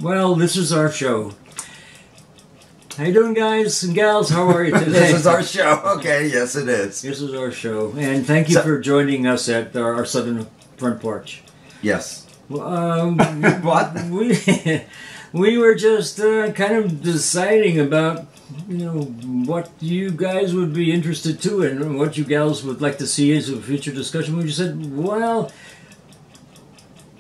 Well, this is our show. How you doing, guys and gals? How are you today? This is our show. Okay, yes it is. This is our show. And thank you for joining us at our southern front porch. Yes. What? We were just kind of deciding about, what you guys would be interested to and what you gals would like to see as a future discussion. We just said, well,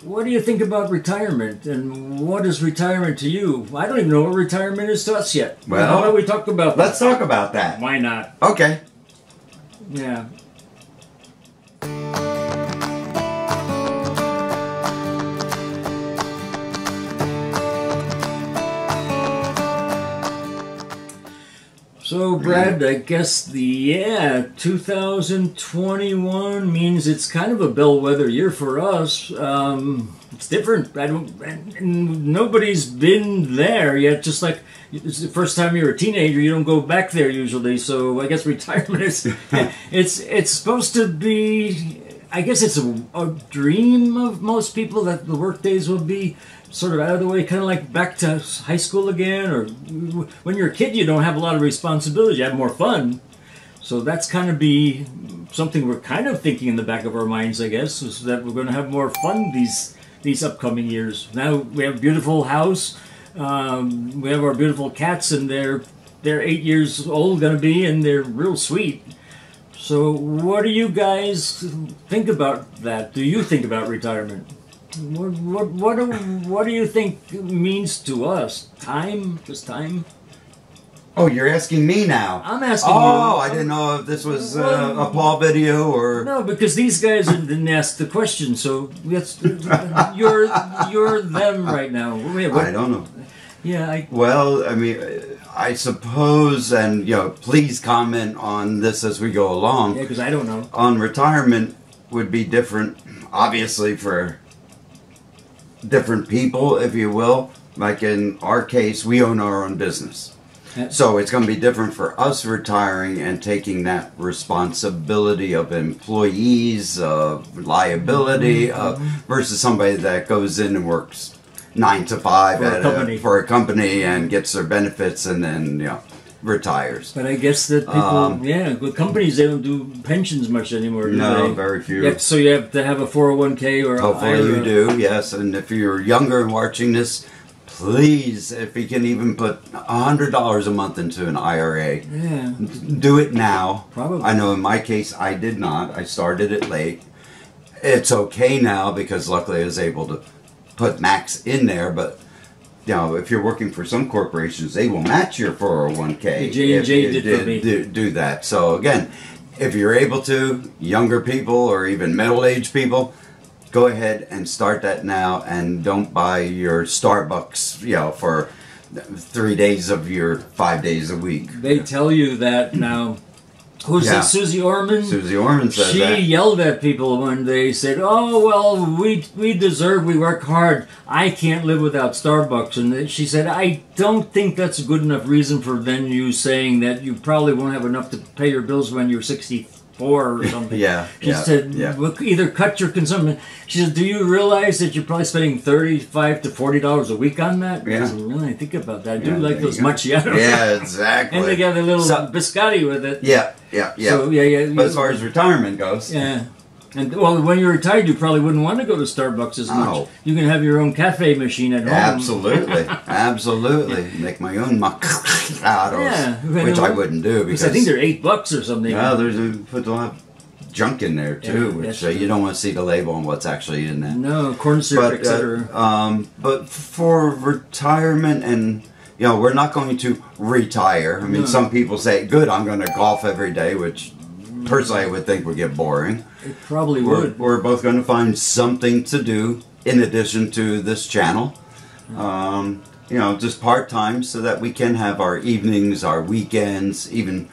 what do you think about retirement, and what is retirement to you? I don't even know what retirement is to us yet. Well, how about we talk about that? Let's talk about that. Why not? Okay. Yeah. So, Brad, I guess 2021 means it's kind of a bellwether year for us. It's different. Nobody's been there yet. Just like it's the first time you're a teenager, you don't go back there usually. So I guess retirement is it's supposed to be. I guess it's a dream of most people that the work days will be sort of out of the way, kind of like back to high school again, or when you're a kid you don't have a lot of responsibility, you have more fun. So that's kind of be something we're kind of thinking in the back of our minds, I guess, is that we're going to have more fun these upcoming years. Now we have a beautiful house, we have our beautiful cats, and they're 8 years old going to be, and they're real sweet. So what do you guys think about that? Do you think about retirement? What do you think it means to us? Time? Just time? Oh, you're asking me now. I'm asking you. Oh, I didn't know if this was a Paul video or... No, because these guys didn't ask the question, so you're them right now. I don't know. Yeah, Well, I mean, I suppose, and please comment on this as we go along. Yeah, because I don't know. On retirement would be different, obviously, for different people, if you will. Like in our case, we own our own business. So it's going to be different for us retiring and taking that responsibility of employees, of liability, versus somebody that goes in and works 9 to 5 for a company and gets their benefits and then retires. But I guess that people, with companies, they don't do pensions much anymore, do No, they? very few. So you have to have a 401k or Hopefully you do, yes. And if you're younger and watching this, please, if you can even put $100 a month into an IRA, do it now. Probably. I know in my case, I did not. I started it late. It's okay now because luckily I was able to put max in there, but if you're working for some corporations, they will match your 401k. J&J did for me. Do that. So again, if you're able to, younger people or even middle-aged people, go ahead and start that now, and don't buy your Starbucks, for 3 days of your 5 days a week. They tell you that now. Who's that? Susie Orman? Susie Orman said that. She yelled at people when they said, "Oh well, we work hard. I can't live without Starbucks." And she said, "I don't think that's a good enough reason for then you saying that you probably won't have enough to pay your bills when you're 64 or something." She said, "Look, either cut your consumption." She said, "Do you realize that you're probably spending $35 to $40 a week on that?" Yeah. I said, really, think about that. I do like those macchiatos. Yeah, exactly. And they got a little biscotti with it. Yeah. So, but as far as retirement goes, and well, when you're retired, you probably wouldn't want to go to Starbucks as much. You can have your own cafe machine at home. Absolutely. Make my own macchiatos, which I wouldn't do because I think they're $8 or something. Yeah, there's a lot of junk in there too, which you don't want to see the label on what's actually in there. No, corn syrup, etc. But for retirement and. We're not going to retire. I mean, some people say, good, I'm going to golf every day, which personally I would think would get boring. It probably would. We're both going to find something to do in addition to this channel. Just part-time so that we can have our evenings, our weekends, even,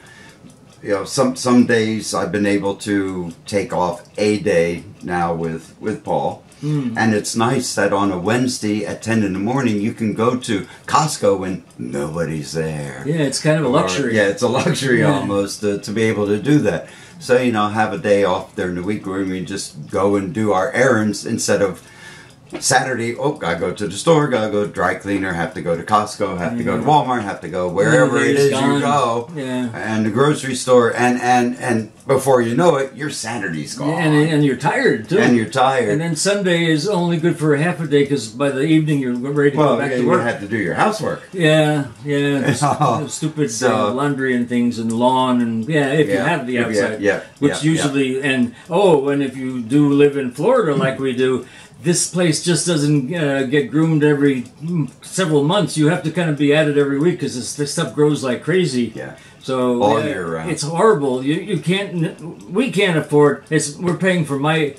some days I've been able to take off a day now with Paul. And it's nice that on a Wednesday at 10 in the morning you can go to Costco when nobody's there. Yeah, it's kind of a luxury. It's a luxury almost to be able to do that. So, have a day off during the week where we just go and do our errands instead of Saturday, oh, gotta go to the store, gotta go to dry cleaner, have to go to Costco, have to go to Walmart, have to go wherever it is you go, and the grocery store, and before you know it, your Saturday's gone. And you're tired, too. And you're tired. And then Sunday is only good for a half a day, because by the evening you're ready to go back to work. You have to do your housework. Yeah. The stupid laundry and things, and lawn, and if you have the outside. Which usually, and if you do live in Florida like we do, this place just doesn't get groomed every several months. You have to kind of be at it every week because this stuff grows like crazy. Yeah. So all year round. It's horrible. You can't. We can't afford. We're paying for my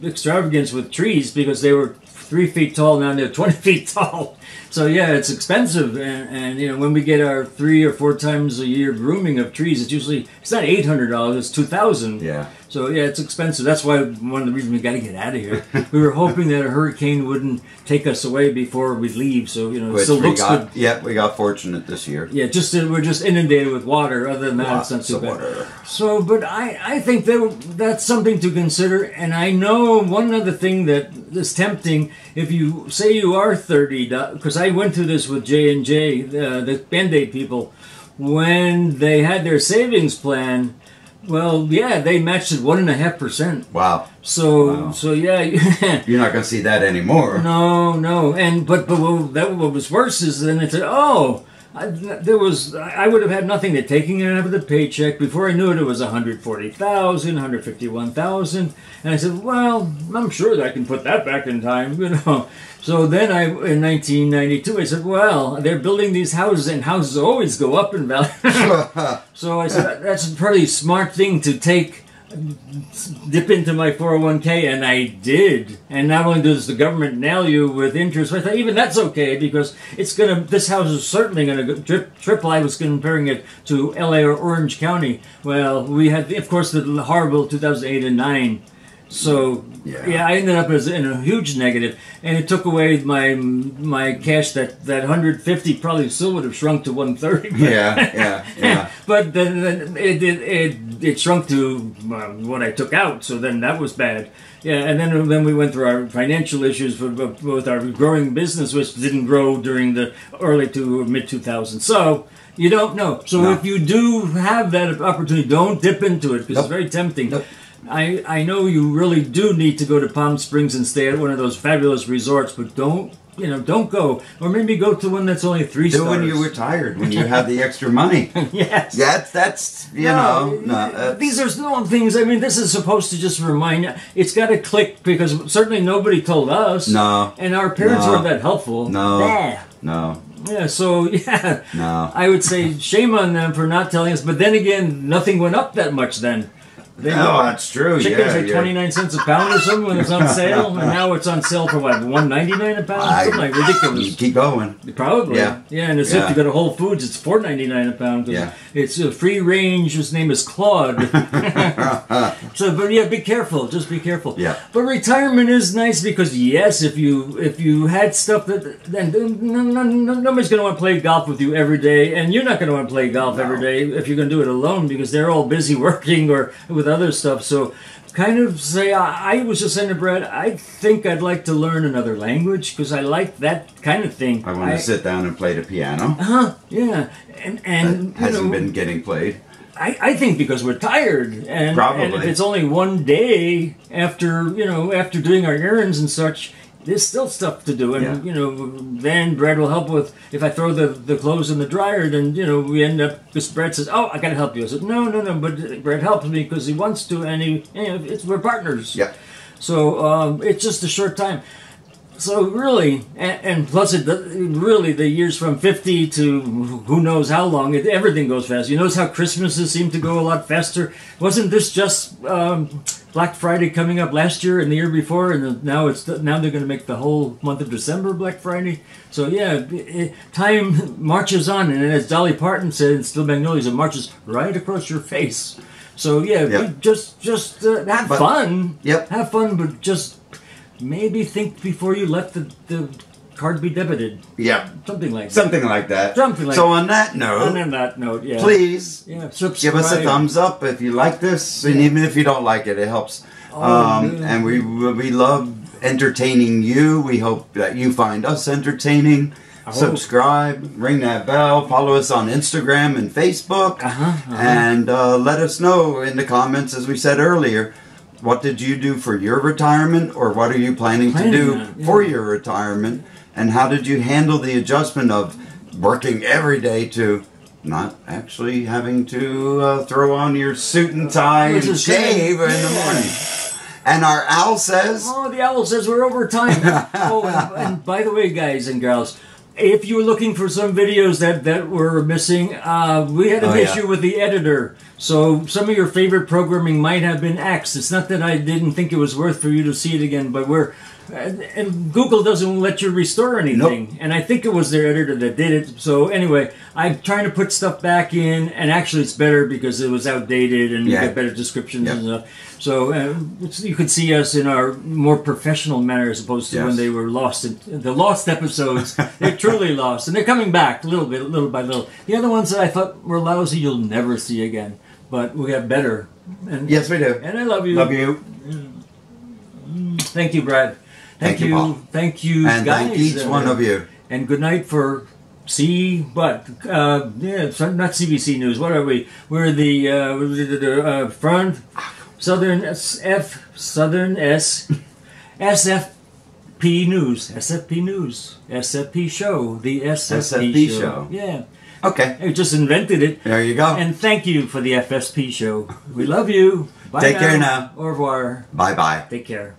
extravagance with trees because they were 3 feet tall. Now they're 20 feet tall. So it's expensive, and when we get our 3 or 4 times a year grooming of trees, it's not $800, it's $2,000. Yeah. So it's expensive. That's why one of the reasons we got to get out of here. We were hoping that a hurricane wouldn't take us away before we leave. So it still looks good. Yeah, we got fortunate this year. Yeah, we're just inundated with water. Other than that, it's not too bad. Water. So, but I think that's something to consider. And I know one other thing that is tempting. If you say you are 30, because I went through this with J&J, the Band-Aid people, when they had their savings plan. Well, they matched it 1.5%. Wow. So you're not going to see that anymore. No, and but what was worse is then they said, I would have had nothing. They're taking it out of the paycheck. Before I knew it, it was 140,000, 151,000, and I said, well, I'm sure that I can put that back in time, So then in 1992, I said, well, they're building these houses, and houses always go up in value. So I said, that's a pretty smart thing to dip into my 401k, and I did. And not only does the government nail you with interest, but I thought even that's okay, because this house is certainly going to go triple. I was comparing it to LA or Orange County. Well, we had, of course, the horrible 2008 and 9. So I ended up in a huge negative, and it took away my cash. That 150 probably still would have shrunk to 130. Yeah. But then it shrunk to what I took out. So then that was bad. Yeah, and then we went through our financial issues with our growing business, which didn't grow during the early to mid 2000s. So. You don't know. So if you do have that opportunity, don't dip into it, because it's very tempting. I know you really do need to go to Palm Springs and stay at one of those fabulous resorts, but don't go. Or maybe go to one that's only 3 stars. Do when you're retired, when you have the extra money. Yes. That's these are small things. I mean, this is supposed to just remind you. It's got to click, because certainly nobody told us. No. And our parents weren't that helpful. No. No. Yeah, so, No. I would say shame on them for not telling us. But then again, nothing went up that much then. That's true. Chickens are 29 cents a pound or something when it's on sale, and now it's on sale for what, $1.99 a pound? Something like ridiculous. Keep going. Probably. Yeah, and if you go to Whole Foods, it's $4.99 a pound. It's a free range. His name is Claude. But be careful. Just be careful. Yeah. But retirement is nice because if you had stuff then nobody's going to want to play golf with you every day, and you're not going to want to play golf every day if you're going to do it alone, because they're all busy working or with other stuff. So kind of say, I was just saying to Brad, I think I'd like to learn another language, because I like that kind of thing. I want to sit down and play the piano. Yeah. And that hasn't been getting played. I think because we're tired, and if it's only one day after doing our errands and such, there's still stuff to do, and then Brad will help with, if I throw the clothes in the dryer, then we end up, because Brad says, I gotta help you. I said, no, but Brad helps me because he wants to, and we're partners. Yeah. So it's just a short time. So really, and plus really the years from 50 to who knows how long, everything goes fast. You notice how Christmases seem to go a lot faster? Wasn't this just Black Friday coming up last year and the year before, and now they're going to make the whole month of December Black Friday? So time marches on, and as Dolly Parton said in Steel Magnolias, it marches right across your face. So just have fun. Yep. Have fun, but just maybe think before you let the card be debited. Yeah. Something like that. So on that note, please give us a thumbs up if you like this, and even if you don't like it, it helps. And we love entertaining you. We hope that you find us entertaining. Subscribe, ring that bell, follow us on Instagram and Facebook, and let us know in the comments, as we said earlier, what did you do for your retirement, or what are you planning to do for your retirement, and how did you handle the adjustment of working every day to not actually having to throw on your suit and tie and shave in the morning. And our owl says... Oh, the owl says we're over time. And by the way, guys and girls, if you were looking for some videos that were missing, we had an issue with the editor. So some of your favorite programming might have been axed. It's not that I didn't think it was worth for you to see it again, but and Google doesn't let you restore anything. Nope. And I think it was their editor that did it. So anyway, I'm trying to put stuff back in, and actually it's better because it was outdated and you get better descriptions and stuff. So you could see us in our more professional manner as opposed to when they were lost. The lost episodes, they're truly lost. And they're coming back little by little. The other ones that I thought were lousy, you'll never see again. But we got better. And, yes, we do. And I love you. Love you. Thank you, Brad. Thank you, Paul. Thank you, and guys. Thank each one of you. And good night for not CBC News. What are we? We're the front Southern SFP News, SFP Show, the SFP Show. Yeah. Okay. I just invented it. There you go. And thank you for the FSP Show. We love you. Bye. Take care now. Au revoir. Bye bye. Take care.